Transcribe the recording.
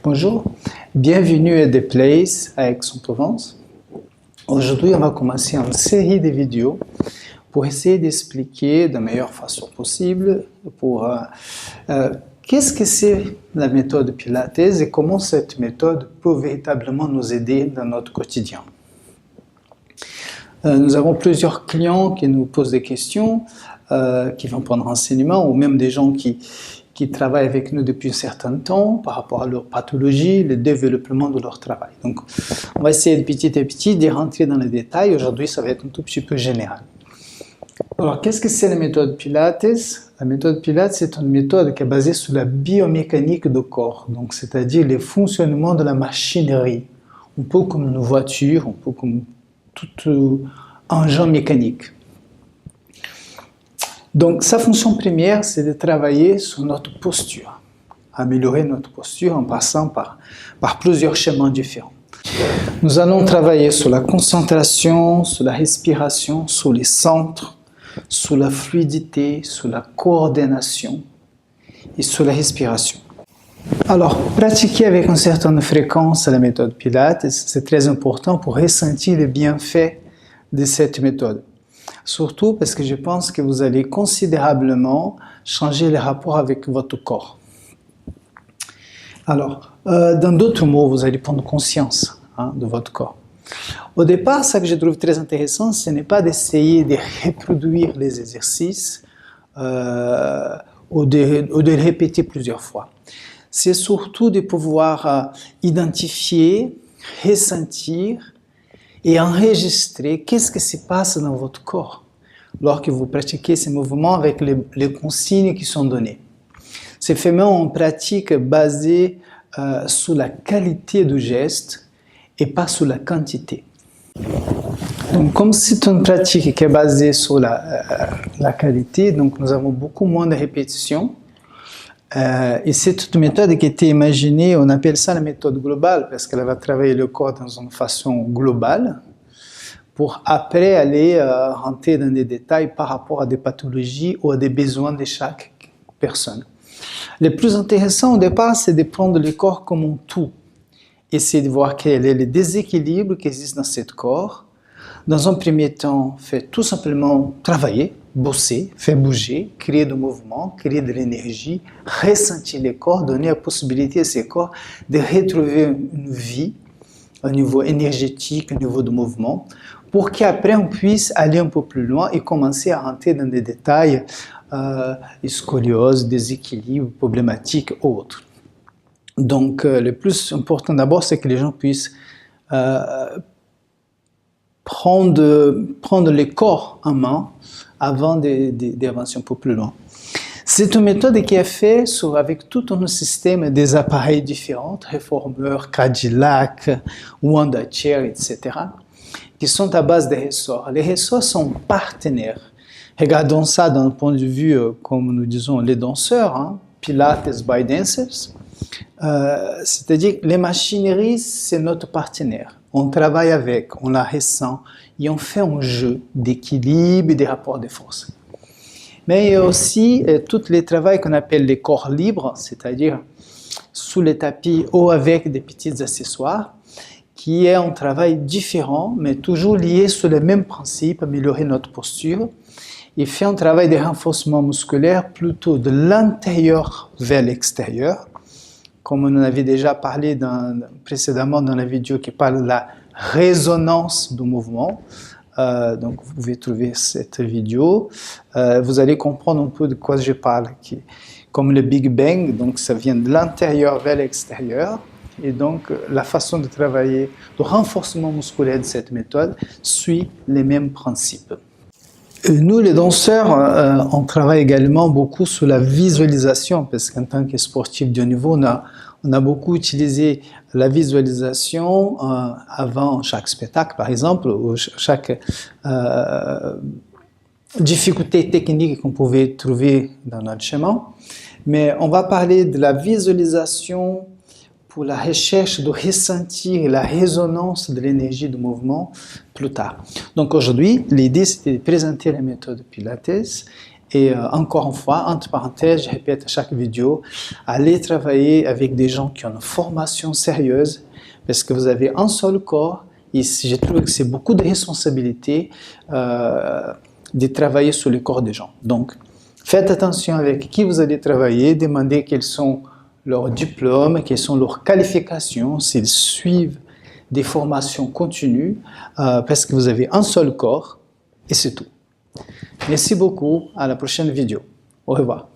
Bonjour, bienvenue à The Place à Aix-en-Provence. Aujourd'hui, on va commencer une série de vidéos pour essayer d'expliquer de la meilleure façon possible qu'est-ce que c'est la méthode Pilates et comment cette méthode peut véritablement nous aider dans notre quotidien. Nous avons plusieurs clients qui nous posent des questions, qui vont prendre renseignement, ou même des gens qui travaillent avec nous depuis un certain temps par rapport à leur pathologie, le développement de leur travail. Donc, on va essayer de petit à petit de rentrer dans les détails. Aujourd'hui, ça va être un tout petit peu général. Alors, qu'est-ce que c'est la méthode Pilates? La méthode Pilates, c'est une méthode qui est basée sur la biomécanique du corps, donc c'est-à-dire le fonctionnement de la machinerie, un peu comme une voiture, un peu comme tout engin mécanique. Donc, sa fonction première, c'est de travailler sur notre posture, améliorer notre posture en passant par plusieurs chemins différents. Nous allons travailler sur la concentration, sur la respiration, sur les centres, sur la fluidité, sur la coordination et sur la respiration. Alors, pratiquer avec une certaine fréquence la méthode Pilates, c'est très important pour ressentir les bienfaits de cette méthode. Surtout parce que je pense que vous allez considérablement changer les rapports avec votre corps. Alors, dans d'autres mots, vous allez prendre conscience de votre corps. Au départ, ce que je trouve très intéressant, ce n'est pas d'essayer de reproduire les exercices ou de les répéter plusieurs fois. C'est surtout de pouvoir identifier, ressentir et enregistrer qu'est-ce qui se passe dans votre corps lorsque vous pratiquez ces mouvements avec les consignes qui sont données. C'est vraiment une pratique basée sur la qualité du geste et pas sur la quantité. Donc, comme c'est une pratique qui est basée sur la qualité, donc nous avons beaucoup moins de répétitions. Et c'est une méthode qui a été imaginée, on appelle ça la méthode globale, parce qu'elle va travailler le corps dans une façon globale, pour après aller rentrer dans des détails par rapport à des pathologies ou à des besoins de chaque personne. Le plus intéressant au départ, c'est de prendre le corps comme un tout, essayer de voir quel est le déséquilibre qui existe dans ce corps. Dans un premier temps, faire tout simplement travailler, bosser, faire bouger, créer du mouvement, créer de l'énergie, ressentir les corps, donner la possibilité à ces corps de retrouver une vie au niveau énergétique, au niveau du mouvement, pour qu'après on puisse aller un peu plus loin et commencer à rentrer dans des détails, scoliose, déséquilibre, problématiques ou autres. Donc le plus important d'abord, c'est que les gens puissent prendre le corps en main avant d'avancer un peu plus loin. C'est une méthode qui est faite avec tout un système des appareils différents, réformeurs, Cadillac, Wanda Chair, etc., qui sont à base de ressorts. Les ressorts sont partenaires. Regardons ça d'un point de vue, comme nous disons, les danseurs, Pilates by Dancers. C'est-à-dire que les machineries, c'est notre partenaire. On travaille avec, on la ressent et on fait un jeu d'équilibre et des rapports de force. Mais il y a aussi tout le travail qu'on appelle les corps libres, c'est-à-dire sous les tapis ou avec des petits accessoires, qui est un travail différent, mais toujours lié sur le même principe, améliorer notre posture, et fait un travail de renforcement musculaire plutôt de l'intérieur vers l'extérieur, comme on en avait déjà parlé précédemment dans la vidéo qui parle de la résonance du mouvement. Donc vous pouvez trouver cette vidéo. Vous allez comprendre un peu de quoi je parle. Comme le Big Bang, donc ça vient de l'intérieur vers l'extérieur. Et donc la façon de travailler, le renforcement musculaire de cette méthode suit les mêmes principes. Nous, les danseurs, on travaille également beaucoup sur la visualisation, parce qu'en tant que sportif de haut niveau, on a beaucoup utilisé la visualisation avant chaque spectacle, par exemple, ou chaque difficulté technique qu'on pouvait trouver dans notre chemin. Mais on va parler de la visualisation pour la recherche de ressentir la résonance de l'énergie du mouvement plus tard. Donc aujourd'hui, l'idée c'était de présenter la méthode Pilates Et encore une fois, entre parenthèses, je répète à chaque vidéo, allez travailler avec des gens qui ont une formation sérieuse, parce que vous avez un seul corps, et je trouve que c'est beaucoup de responsabilité de travailler sur le corps des gens. Donc, faites attention avec qui vous allez travailler, demandez quels sont leurs diplômes, quelles sont leurs qualifications, s'ils suivent des formations continues, parce que vous avez un seul corps, et c'est tout. Merci beaucoup, à la prochaine vidéo. Au revoir.